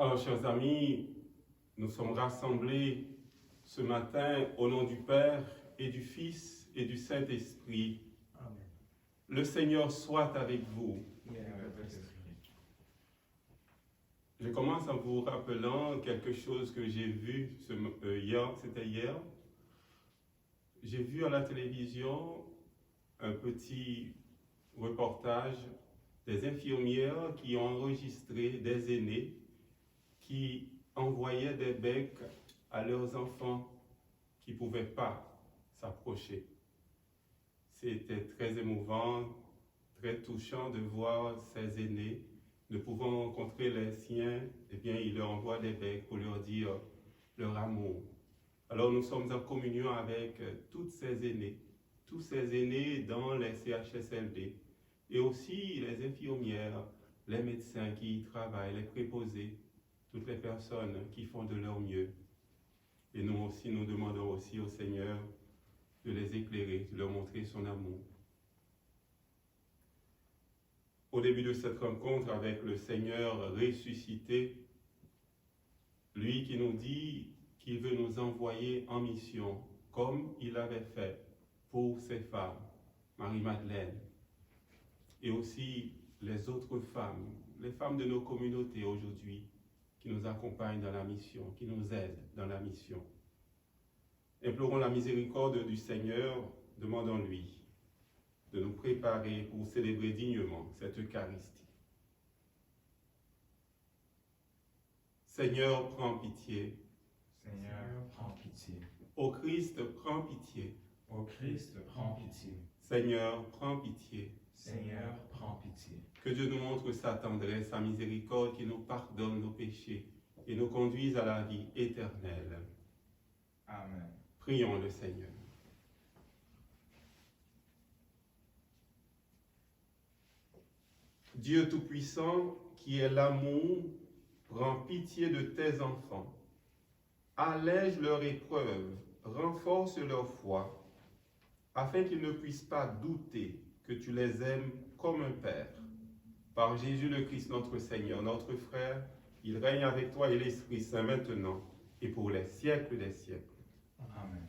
Alors, chers amis, nous sommes rassemblés ce matin au nom du Père et du Fils et du Saint-Esprit. Amen. Le Seigneur soit avec vous. Je commence en vous rappelant quelque chose que j'ai vu hier. J'ai vu à la télévision un petit reportage des infirmières qui ont enregistré des aînés qui envoyaient des becs à leurs enfants qui ne pouvaient pas s'approcher. C'était très émouvant, très touchant de voir ces aînés ne pouvant rencontrer les siens, eh bien, ils leur envoient des becs pour leur dire leur amour. Alors nous sommes en communion avec tous ces aînés dans les CHSLD, et aussi les infirmières, les médecins qui y travaillent, les préposés, toutes les personnes qui font de leur mieux. Et nous aussi, nous demandons aussi au Seigneur de les éclairer, de leur montrer son amour. Au début de cette rencontre avec le Seigneur ressuscité, lui qui nous dit qu'il veut nous envoyer en mission, comme il avait fait pour ces femmes, Marie-Madeleine, et aussi les autres femmes, les femmes de nos communautés aujourd'hui, qui nous accompagnent dans la mission, qui nous aident dans la mission. Implorons la miséricorde du Seigneur, demandons-lui de nous préparer pour célébrer dignement cette Eucharistie. Seigneur, prends pitié. Seigneur, prends pitié. Ô Christ, prends pitié. Ô Christ, prends pitié. Seigneur, prends pitié. Seigneur, prends pitié. Que Dieu nous montre sa tendresse, sa miséricorde, qui nous pardonne nos péchés et nous conduise à la vie éternelle. Amen. Prions le Seigneur. Dieu Tout-Puissant, qui est l'amour, prends pitié de tes enfants. Allège leur épreuve, renforce leur foi, afin qu'ils ne puissent pas douter que tu les aimes comme un Père. Par Jésus le Christ, notre Seigneur, notre frère, il règne avec toi et l'Esprit Saint maintenant et pour les siècles des siècles. Amen.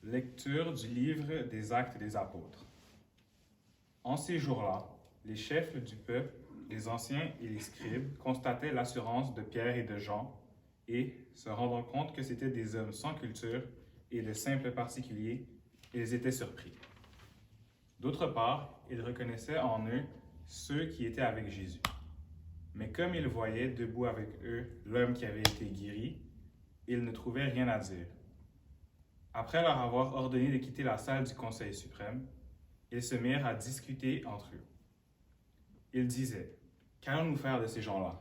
Lecture du livre des Actes des Apôtres. En ces jours-là, les chefs du peuple, les anciens et les scribes constataient l'assurance de Pierre et de Jean et, se rendant compte que c'étaient des hommes sans culture et de simples particuliers, ils étaient surpris. D'autre part, ils reconnaissaient en eux ceux qui étaient avec Jésus. Mais comme ils voyaient debout avec eux l'homme qui avait été guéri, ils ne trouvaient rien à dire. Après leur avoir ordonné de quitter la salle du Conseil suprême, ils se mirent à discuter entre eux. Ils disaient, « Qu'allons-nous faire de ces gens-là?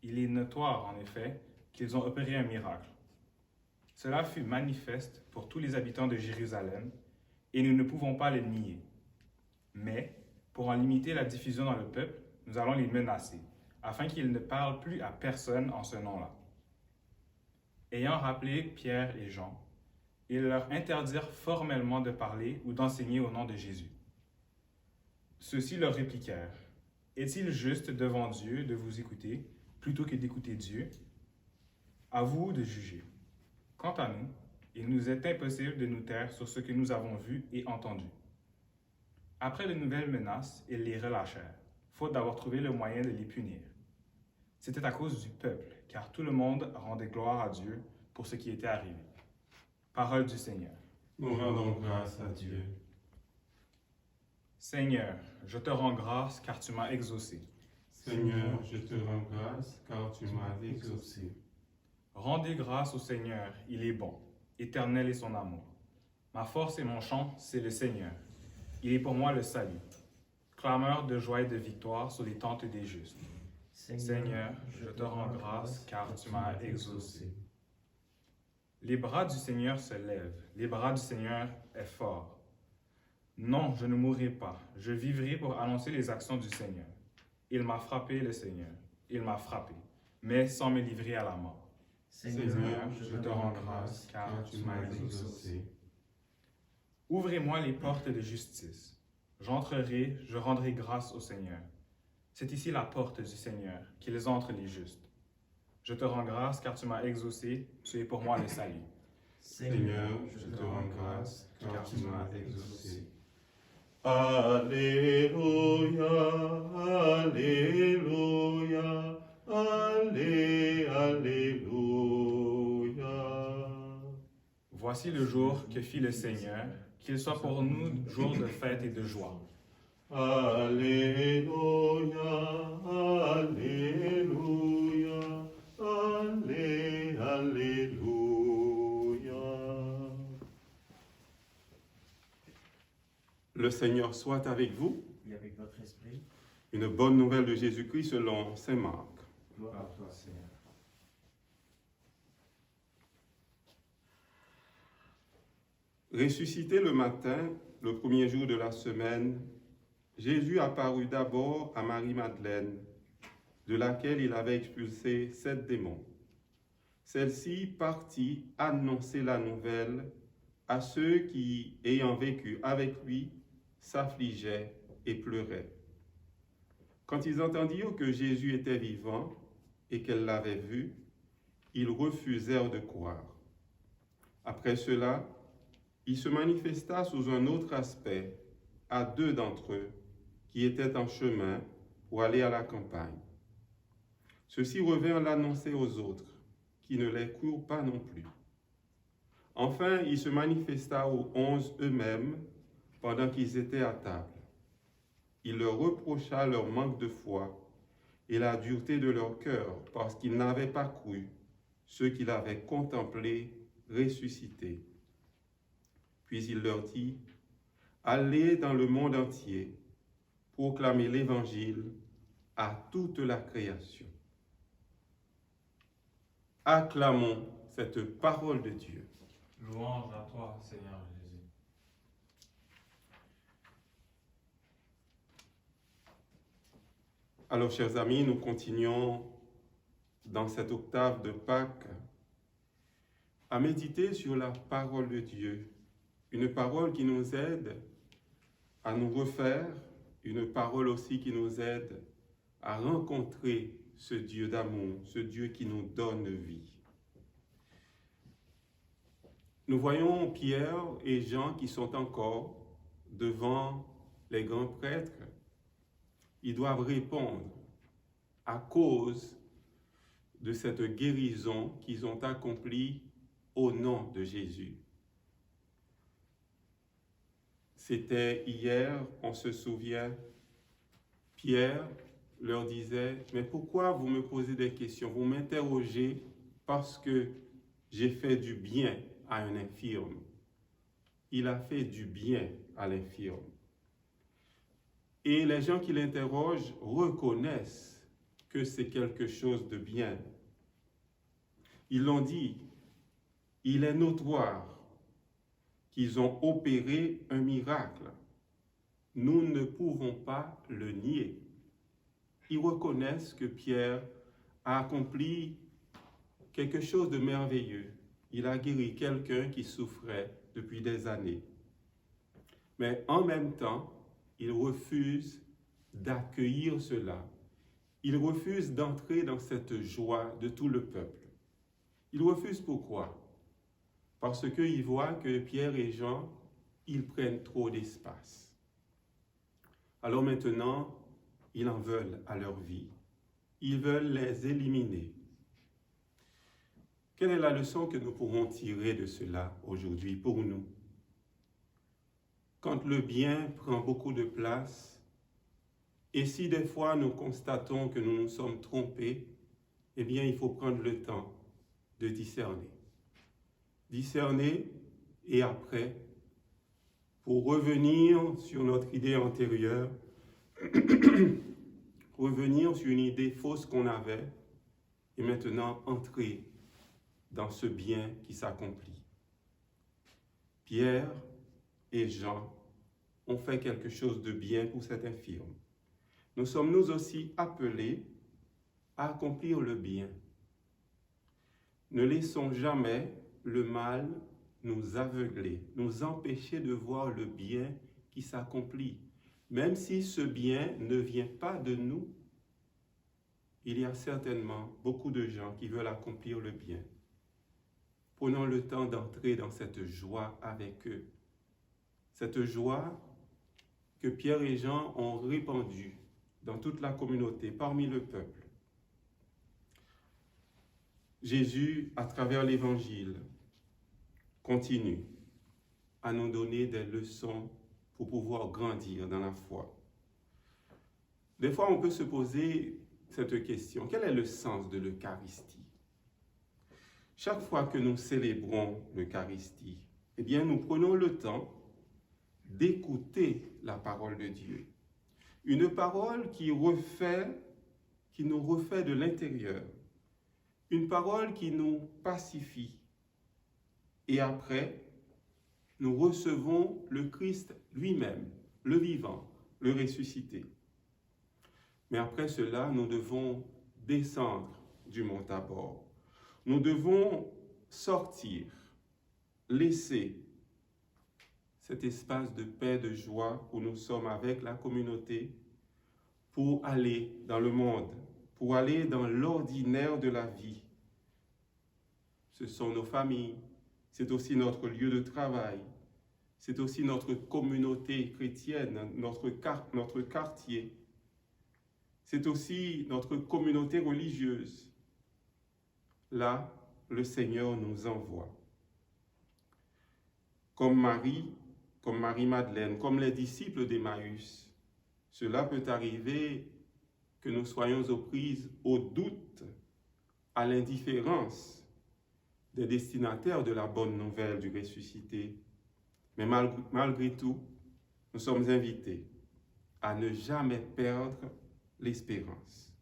Il est notoire, en effet, qu'ils ont opéré un miracle. Cela fut manifeste pour tous les habitants de Jérusalem, et nous ne pouvons pas le nier. Mais, pour en limiter la diffusion dans le peuple, nous allons les menacer, afin qu'ils ne parlent plus à personne en ce nom-là. » Ayant rappelé Pierre et Jean, ils leur interdirent formellement de parler ou d'enseigner au nom de Jésus. Ceux-ci leur répliquèrent, « Est-il juste devant Dieu de vous écouter plutôt que d'écouter Dieu? À vous de juger. Quant à nous, il nous est impossible de nous taire sur ce que nous avons vu et entendu. » Après de nouvelles menaces, ils les relâchèrent, faute d'avoir trouvé le moyen de les punir. C'était à cause du peuple, car tout le monde rendait gloire à Dieu pour ce qui était arrivé. Parole du Seigneur. Nous rendons grâce à Dieu. Seigneur, je te rends grâce car tu m'as exaucé. Seigneur, je te rends grâce car tu m'as exaucé. Rendez grâce au Seigneur, il est bon, éternel est son amour. Ma force et mon chant, c'est le Seigneur. Il est pour moi le salut. Clameur de joie et de victoire sur les tentes des justes. Seigneur, je te rends grâce car tu m'as exaucé. Les bras du Seigneur se lèvent, les bras du Seigneur est fort. Non, je ne mourrai pas, je vivrai pour annoncer les actions du Seigneur. Il m'a frappé, le Seigneur, il m'a frappé, mais sans me livrer à la mort. Seigneur, je te rends grâce car tu m'as exaucé. Ouvrez-moi les portes de justice. J'entrerai, je rendrai grâce au Seigneur. C'est ici la porte du Seigneur, qu'ils entrent les justes. Je te rends grâce car tu m'as exaucé, tu es pour moi le salut. Seigneur, je te rends grâce, car tu m'as exaucé. Alléluia, Alléluia, Alléluia. Voici le jour que fit le Seigneur, qu'il soit pour nous jour de fête et de joie. Alléluia, Alléluia, Alléluia. Le Seigneur soit avec vous. Et avec votre esprit. Une bonne nouvelle de Jésus-Christ selon saint Marc. Gloire à toi, Seigneur. Ressuscité le matin, le premier jour de la semaine, Jésus apparut d'abord à Marie-Madeleine, de laquelle il avait expulsé 7 démons. Celle-ci partit annoncer la nouvelle à ceux qui, ayant vécu avec lui, s'affligeaient et pleuraient. Quand ils entendirent que Jésus était vivant et qu'elle l'avait vu, ils refusèrent de croire. Après cela, il se manifesta sous un autre aspect à 2 d'entre eux qui étaient en chemin pour aller à la campagne. Ceux-ci revinrent l'annoncer aux autres, qui ne les crurent pas non plus. Enfin, il se manifesta aux 11 eux-mêmes pendant qu'ils étaient à table. Il leur reprocha leur manque de foi et la dureté de leur cœur parce qu'ils n'avaient pas cru ceux qu'il avait contemplés ressuscités. Puis il leur dit, « Allez dans le monde entier, proclamez l'Évangile à toute la création. » Acclamons cette parole de Dieu. Louange à toi, Seigneur Jésus. Alors, chers amis, nous continuons dans cette octave de Pâques à méditer sur la parole de Dieu, une parole qui nous aide à nous refaire, une parole aussi qui nous aide à rencontrer ce Dieu d'amour, ce Dieu qui nous donne vie. Nous voyons Pierre et Jean qui sont encore devant les grands prêtres. Ils doivent répondre à cause de cette guérison qu'ils ont accomplie au nom de Jésus. C'était hier, on se souvient, Pierre leur disait, « Mais pourquoi vous me posez des questions? Vous m'interrogez parce que j'ai fait du bien à un infirme. » Il a fait du bien à l'infirme. Et les gens qui l'interrogent reconnaissent que c'est quelque chose de bien. Ils l'ont dit, il est notoire qu'ils ont opéré un miracle. Nous ne pouvons pas le nier. Ils reconnaissent que Pierre a accompli quelque chose de merveilleux. Il a guéri quelqu'un qui souffrait depuis des années. Mais en même temps, ils refusent d'accueillir cela. Ils refusent d'entrer dans cette joie de tout le peuple. Ils refusent pourquoi? Parce qu'ils voient que Pierre et Jean, ils prennent trop d'espace. Alors maintenant, ils en veulent à leur vie. Ils veulent les éliminer. Quelle est la leçon que nous pourrons tirer de cela aujourd'hui pour nous? Quand le bien prend beaucoup de place, et si des fois nous constatons que nous nous sommes trompés, eh bien il faut prendre le temps de discerner. Discerner et après, pour revenir sur notre idée antérieure, revenir sur une idée fausse qu'on avait et maintenant entrer dans ce bien qui s'accomplit. Pierre et Jean ont fait quelque chose de bien pour cet infirme. Nous sommes nous aussi appelés à accomplir le bien. Ne laissons jamais le mal nous aveugler, nous empêcher de voir le bien qui s'accomplit. Même si ce bien ne vient pas de nous, il y a certainement beaucoup de gens qui veulent accomplir le bien. Prenons le temps d'entrer dans cette joie avec eux. Cette joie que Pierre et Jean ont répandue dans toute la communauté, parmi le peuple. Jésus, à travers l'Évangile, continue à nous donner des leçons pour pouvoir grandir dans la foi. Des fois, on peut se poser cette question. Quel est le sens de l'Eucharistie? Chaque fois que nous célébrons l'Eucharistie, eh bien, nous prenons le temps d'écouter la parole de Dieu. Une parole qui nous refait de l'intérieur. Une parole qui nous pacifie. Et après, nous recevons le Christ lui-même, le vivant, le ressuscité. Mais après cela, nous devons descendre du mont Tabor. Nous devons sortir, laisser cet espace de paix, de joie où nous sommes avec la communauté pour aller dans le monde, pour aller dans l'ordinaire de la vie. Ce sont nos familles, c'est aussi notre lieu de travail, c'est aussi notre communauté chrétienne, notre quartier, c'est aussi notre communauté religieuse. Là, le Seigneur nous envoie. Comme Marie-Madeleine, comme les disciples d'Emmaüs, cela peut arriver que nous soyons aux prises au doute, à l'indifférence des destinataires de la bonne nouvelle du ressuscité. Mais malgré tout, nous sommes invités à ne jamais perdre l'espérance,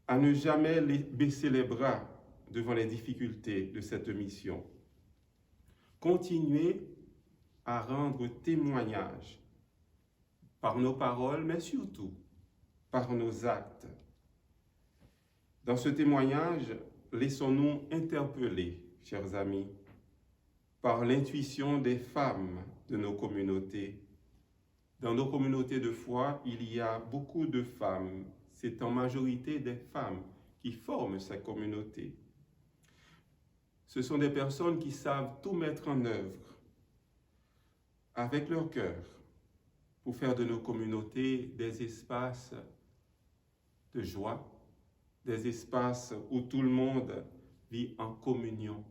à ne jamais baisser les bras devant les difficultés de cette mission. Continuer à rendre témoignage par nos paroles, mais surtout par nos actes. Dans ce témoignage, laissons-nous interpeller, chers amis, par l'intuition des femmes de nos communautés. Dans nos communautés de foi, il y a beaucoup de femmes. C'est en majorité des femmes qui forment ces communautés. Ce sont des personnes qui savent tout mettre en œuvre avec leur cœur pour faire de nos communautés des espaces de joie, des espaces où tout le monde vit en communion.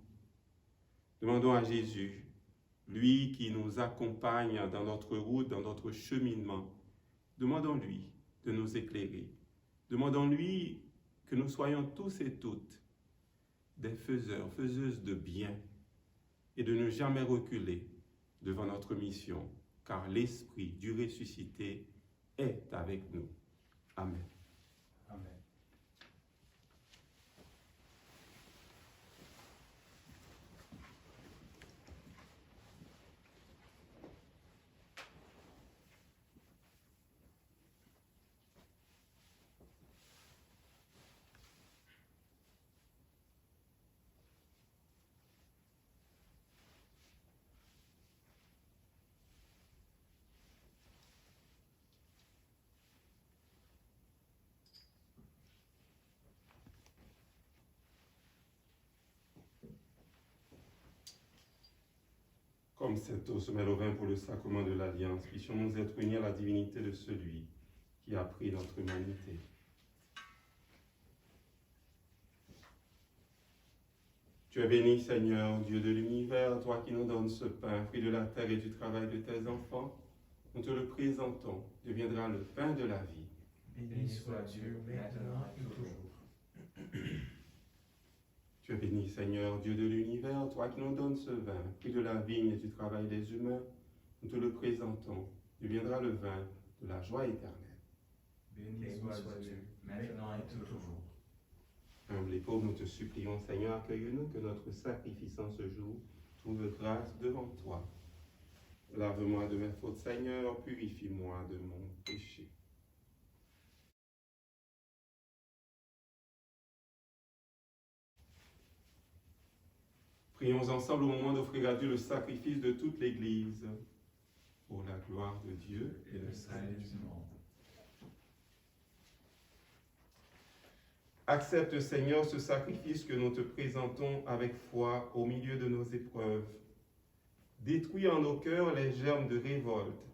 Demandons à Jésus, lui qui nous accompagne dans notre route, dans notre cheminement, demandons-lui de nous éclairer. Demandons-lui que nous soyons tous et toutes des faiseurs, faiseuses de bien et de ne jamais reculer devant notre mission, car l'Esprit du ressuscité est avec nous. Amen. Amen. Comme cette eau se mêle au vin pour le sacrement de l'Alliance, puissions-nous être unis à la divinité de celui qui a pris notre humanité. Tu es béni, Seigneur, Dieu de l'univers, toi qui nous donnes ce pain, fruit de la terre et du travail de tes enfants. Nous te le présentons, deviendra le pain de la vie. Béni soit Dieu, maintenant et toujours. Tu es béni, Seigneur, Dieu de l'univers, toi qui nous donnes ce vin, fruit de la vigne et du travail des humains. Nous te le présentons, deviendra le vin de la joie éternelle. Béni soit Dieu, maintenant et toujours. Humbles et pauvres, nous te supplions, Seigneur, accueille-nous, que notre sacrifice en ce jour trouve grâce devant toi. Lave-moi de mes fautes, Seigneur, purifie-moi de mon péché. Prions ensemble au moment d'offrir à Dieu le sacrifice de toute l'Église, pour la gloire de Dieu et le salut du monde. Accepte, Seigneur, ce sacrifice que nous te présentons avec foi au milieu de nos épreuves. Détruis en nos cœurs les germes de révolte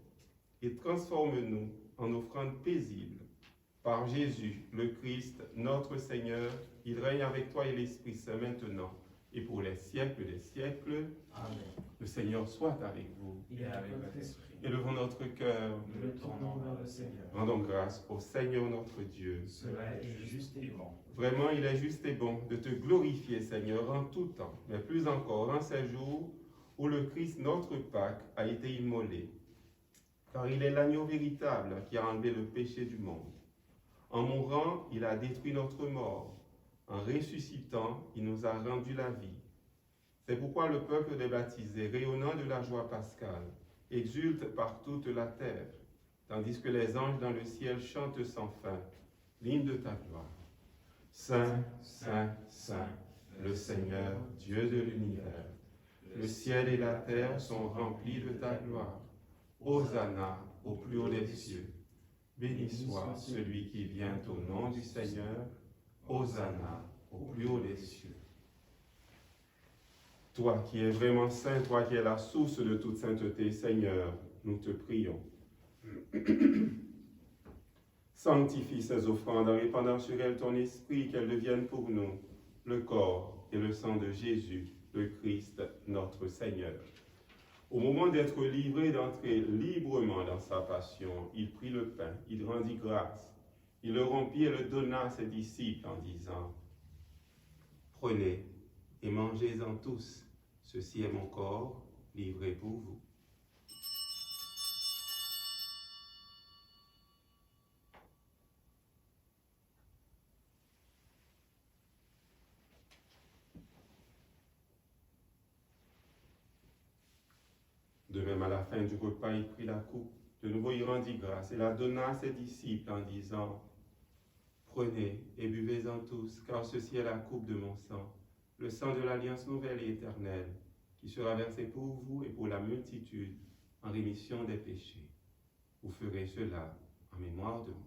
et transforme-nous en offrande paisible. Par Jésus, le Christ, notre Seigneur, il règne avec toi et l'Esprit Saint maintenant et pour les siècles des siècles. Amen. Le Seigneur soit avec vous. Il est avec votre esprit. Élevons notre cœur. Nous le tournons vers le Seigneur. Rendons grâce au Seigneur notre Dieu. Cela est juste et bon. Vraiment, il est juste et bon de te glorifier, Seigneur, en tout temps, mais plus encore en ces jours où le Christ, notre Pâque, a été immolé. Car il est l'agneau véritable qui a enlevé le péché du monde. En mourant, il a détruit notre mort. En ressuscitant, il nous a rendu la vie. C'est pourquoi le peuple des baptisés, rayonnant de la joie pascale, exulte par toute la terre, tandis que les anges dans le ciel chantent sans fin l'hymne de ta gloire. Saint, Saint, Saint, le Seigneur, Dieu de l'univers. Le ciel et la terre sont remplis de ta gloire. Hosanna au plus haut des cieux. Béni soit celui qui vient au nom du Seigneur. Hosanna au plus haut des cieux. Toi qui es vraiment saint, toi qui es la source de toute sainteté, Seigneur, nous te prions. Sanctifie ces offrandes en répandant sur elles ton esprit, qu'elles deviennent pour nous le corps et le sang de Jésus, le Christ, notre Seigneur. Au moment d'être livré, d'entrer librement dans sa passion, il prit le pain, il rendit grâce, il le rompit et le donna à ses disciples en disant : Prenez et mangez-en tous, ceci est mon corps livré pour vous. De même, à la fin du repas, il prit la coupe. De nouveau, il rendit grâce et la donna à ses disciples en disant : Prenez et buvez-en tous, car ceci est la coupe de mon sang, le sang de l'alliance nouvelle et éternelle, qui sera versé pour vous et pour la multitude en rémission des péchés. Vous ferez cela en mémoire de moi.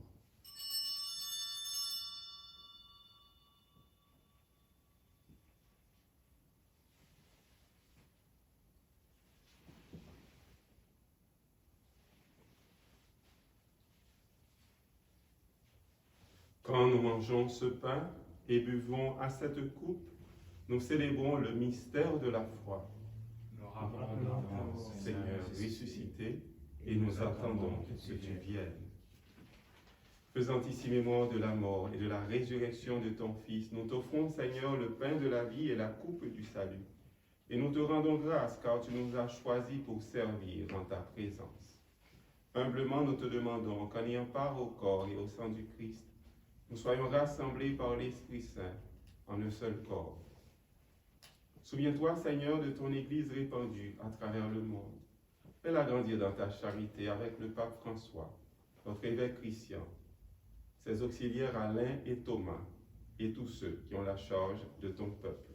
Quand nous mangeons ce pain et buvons à cette coupe, nous célébrons le mystère de la foi. Nous rappelons, Seigneur, ressuscité, et nous attendons que tu viennes. Faisant ici mémoire de la mort et de la résurrection de ton Fils, nous t'offrons, Seigneur, le pain de la vie et la coupe du salut. Et nous te rendons grâce car tu nous as choisis pour servir en ta présence. Humblement, nous te demandons qu'en ayant part au corps et au sang du Christ, nous soyons rassemblés par l'Esprit Saint en un seul corps. Souviens-toi, Seigneur, de ton Église répandue à travers le monde. Fais-la grandir dans ta charité avec le pape François, notre évêque Christian, ses auxiliaires Alain et Thomas, et tous ceux qui ont la charge de ton peuple.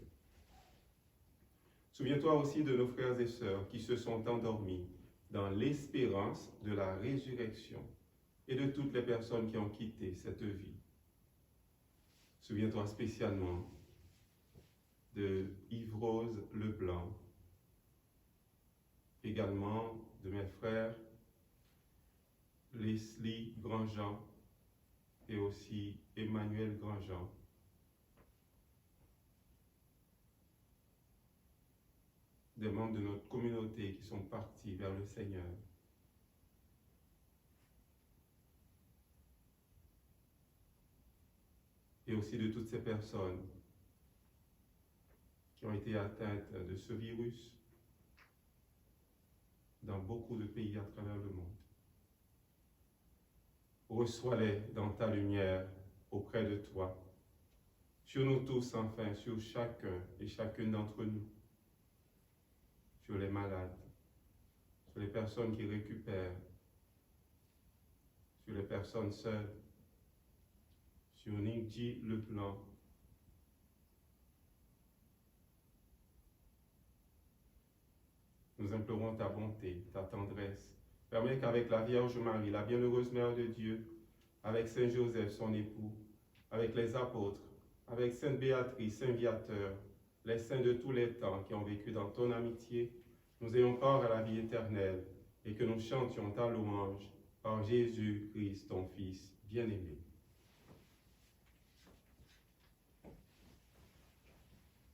Souviens-toi aussi de nos frères et sœurs qui se sont endormis dans l'espérance de la résurrection et de toutes les personnes qui ont quitté cette vie. Souviens-toi spécialement de Yves-Rose Leblanc, également de mes frères Leslie Grandjean et aussi Emmanuel Grandjean. Des membres de notre communauté qui sont partis vers le Seigneur. Et aussi de toutes ces personnes qui ont été atteintes de ce virus dans beaucoup de pays à travers le monde. Reçois-les dans ta lumière auprès de toi, sur nous tous enfin, sur chacun et chacune d'entre nous, sur les malades, sur les personnes qui récupèrent, sur les personnes seules, sur Ningji Leblanc, Nous implorons ta bonté, ta tendresse. Permets qu'avec la Vierge Marie, la bienheureuse Mère de Dieu, avec Saint Joseph, son époux, avec les apôtres, avec Sainte Béatrice, Saint Viateur, les saints de tous les temps qui ont vécu dans ton amitié, nous ayons part à la vie éternelle et que nous chantions ta louange par Jésus-Christ, ton Fils bien-aimé.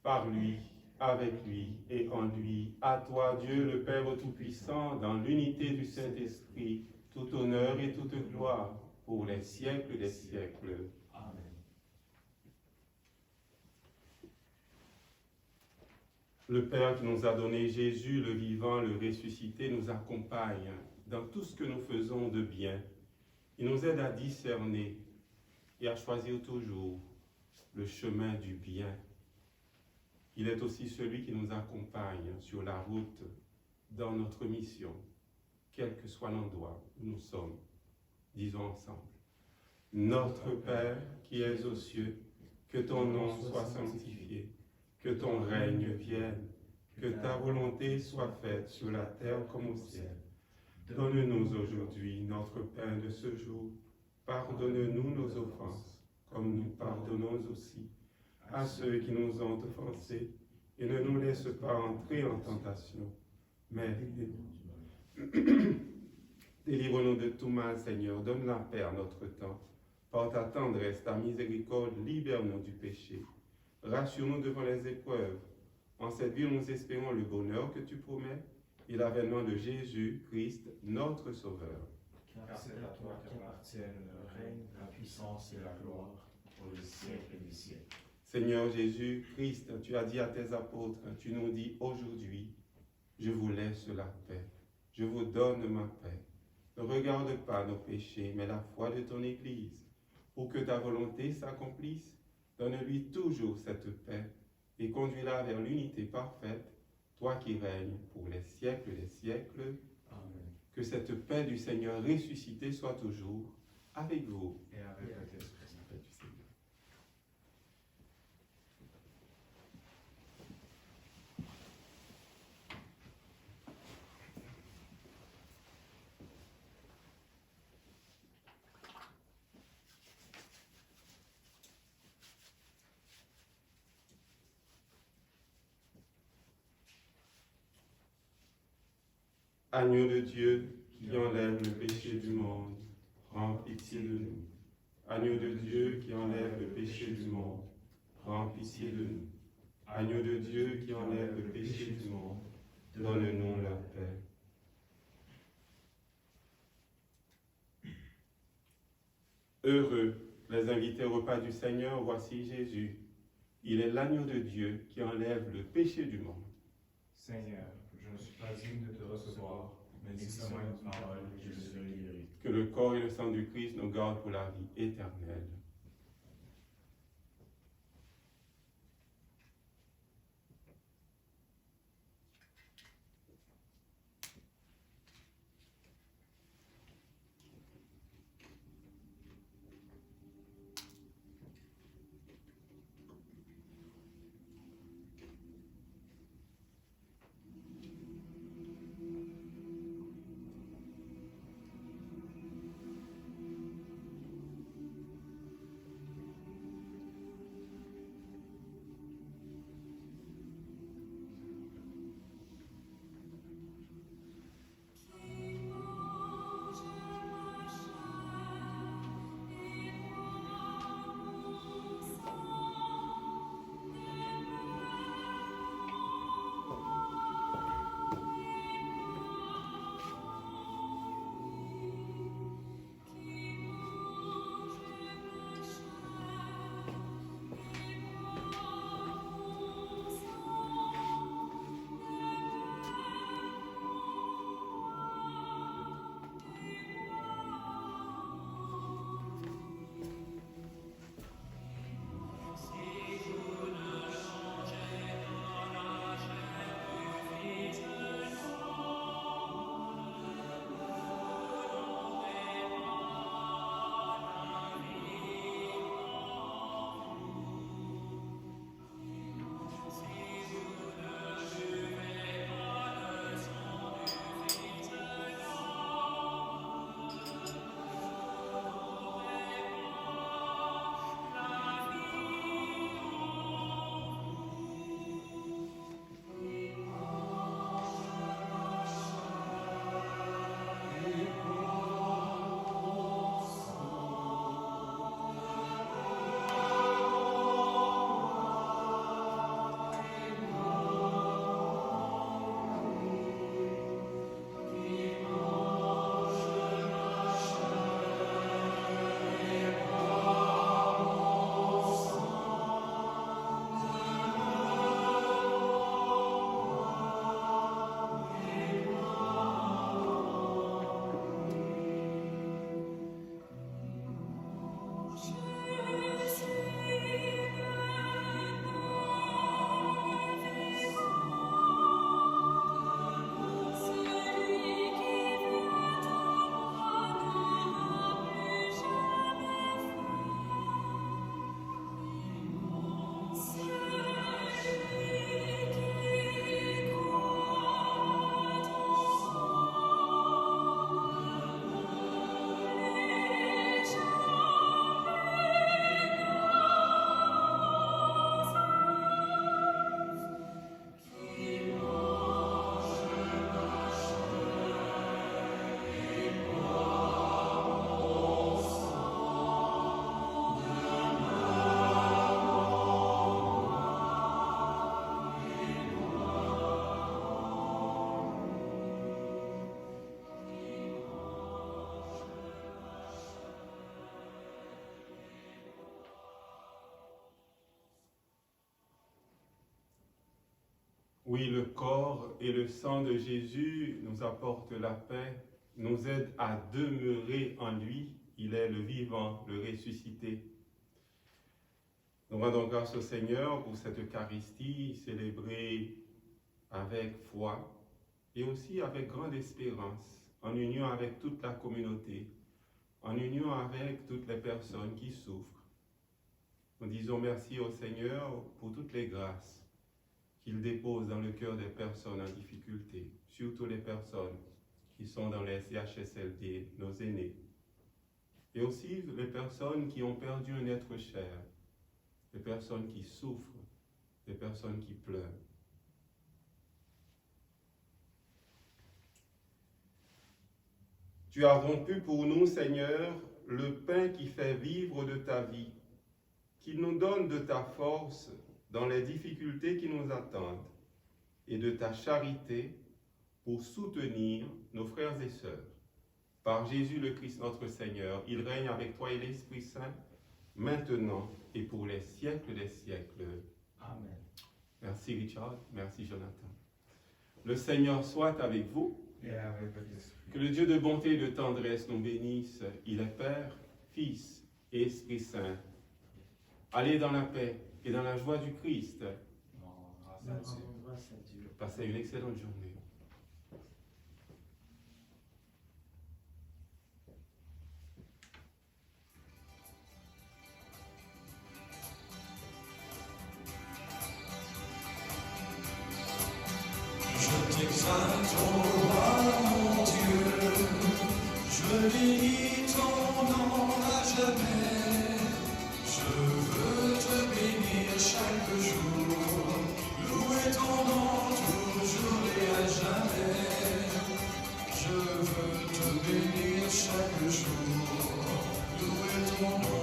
Par lui, avec lui et en lui, à toi Dieu le Père Tout-Puissant, dans l'unité du Saint-Esprit, tout honneur et toute gloire pour les siècles des siècles. Amen. Le Père qui nous a donné Jésus, le vivant, le ressuscité, nous accompagne dans tout ce que nous faisons de bien. Il nous aide à discerner et à choisir toujours le chemin du bien. Il est aussi celui qui nous accompagne sur la route dans notre mission, quel que soit l'endroit où nous sommes. Disons ensemble. Notre Père qui es aux cieux, que ton nom soit sanctifié, que ton règne vienne, que ta volonté soit faite sur la terre comme au ciel. Donne-nous aujourd'hui notre pain de ce jour. Pardonne-nous nos offenses, comme nous pardonnons aussi à ceux qui nous ont offensés, et ne nous laisse pas entrer en tentation, mais délivre-nous de tout mal, Seigneur. Donne la paix à notre temps. Par ta tendresse, ta miséricorde, libère-nous du péché. Rassure-nous devant les épreuves. En cette vie, nous espérons le bonheur que tu promets et l'avènement de Jésus-Christ, notre Sauveur. Car c'est à toi qu'appartiennent le règne, la puissance et la gloire pour les siècles des siècles. Seigneur Jésus-Christ, tu as dit à tes apôtres, tu nous dis aujourd'hui, je vous laisse la paix, je vous donne ma paix. Ne regarde pas nos péchés, mais la foi de ton Église. Pour que ta volonté s'accomplisse, donne-lui toujours cette paix et conduis-la vers l'unité parfaite, toi qui règnes pour les siècles des siècles. Amen. Que cette paix du Seigneur ressuscité soit toujours avec vous. Et avec votre esprit. La paix du Seigneur. Agneau de Dieu qui enlève le péché du monde, prends pitié de nous. Agneau de Dieu qui enlève le péché du monde, prends pitié de nous. Agneau de Dieu qui enlève le péché du monde, donne-nous la paix. Heureux les invités au repas du Seigneur, voici Jésus. Il est l'agneau de Dieu qui enlève le péché du monde. Seigneur, je ne suis pas digne de te recevoir, mais dis seulement une parole et je serai guéri. Que le corps et le sang du Christ nous gardent pour la vie éternelle. Oui, le corps et le sang de Jésus nous apportent la paix, nous aident à demeurer en lui. Il est le vivant, le ressuscité. Nous rendons grâce au Seigneur pour cette Eucharistie célébrée avec foi et aussi avec grande espérance, en union avec toute la communauté, en union avec toutes les personnes qui souffrent. Nous disons merci au Seigneur pour toutes les grâces qu'il dépose dans le cœur des personnes en difficulté, surtout les personnes qui sont dans les CHSLD, nos aînés, et aussi les personnes qui ont perdu un être cher, les personnes qui souffrent, les personnes qui pleurent. Tu as rompu pour nous, Seigneur, le pain qui fait vivre de ta vie, qui nous donne de ta force dans les difficultés qui nous attendent, et de ta charité pour soutenir nos frères et sœurs. Par Jésus le Christ notre Seigneur, il règne avec toi et l'Esprit Saint, maintenant et pour les siècles des siècles. Amen. Merci Richard, merci Jonathan. Le Seigneur soit avec vous. Et avec votre esprit. Que le Dieu de bonté et de tendresse nous bénisse. Il est Père, Fils et Esprit Saint. Allez dans la paix et dans la joie du Christ. Nous rendons grâce à Dieu. Passez une excellente journée. Je t'exalte, ô roi, mon Dieu, je bénis ton nom à jamais. Je veux te bénir chaque jour, louer ton nom toujours et à jamais. Je veux te bénir chaque jour, louer ton nom.